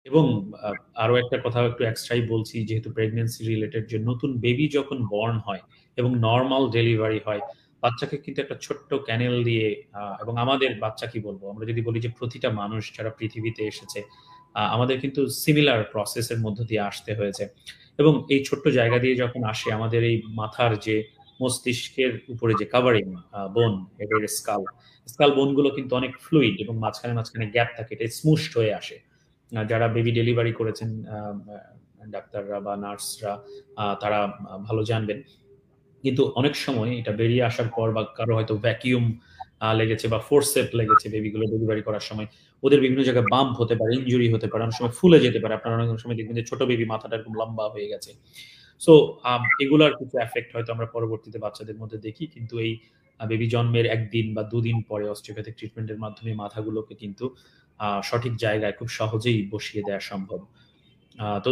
এবং আ আরো একটা কথা একটু এক্সট্রাই বলছি, যেহেতু প্রেগন্যান্সি রিলেটেড, যে নতুন বেবি যখন বর্ন হয় এবং নরমাল ডেলিভারি হয়, বাচ্চাকে কিন্তু একটা ছোট্ট ক্যানেল দিয়ে এবং আমাদের বাচ্চা কি বলবো? আমরা যদি বলি যে প্রতিটা মানুষ যারা পৃথিবীতে এসেছে, আমাদের কিন্তু সিমিলার প্রসেস এর মধ্য দিয়ে আসতে হয়েছে। এবং এই ছোট্ট জায়গা দিয়ে যখন আসে, আমাদের এই মাথার যে মস্তিষ্কের উপরে যে কাভারিং বোন, হেডের স্কাল বোন গুলো কিন্তু অনেক ফ্লুইড এবং মাঝখানে গ্যাপ থাকে। এটা স্মুশড হয়ে আসে। যারা বেবি ডেলিভারি করেছেন, ডাক্তাররা বা নার্সরা তারা ভালো জানবেন। কিন্তু অনেক সময় এটা বেরিয়ে আসার পর বা কারো হয়তো ভ্যাকুয়াম লেগেছে বা ফোরসেপ লেগেছে বেবিগুলো ডেলিভারি করার সময়, ওদের বিভিন্ন জায়গায় বাম্প হতে পারে, ইনজুরি হতে পারে, অনেক সময় ফুলে যেতে পারে। আপনারা অনেক সময় দেখবেন যে ছোট বেবি মাথাটা এরকম লম্বা হয়ে গেছে। সো এগুলার কিছু এফেক্ট হয়তো আমরা পরবর্তীতে বাচ্চাদের মধ্যে দেখি। কিন্তু এই বেবি জন্মের ১ দিন বা ২ দিন পরে অস্টিওপ্যাথিক ট্রিটমেন্টের মাধ্যমে মাথাগুলোকে কিন্তু সঠিক জায়গায় খুব সহজেই বসিয়ে দেয়া সম্ভব। তো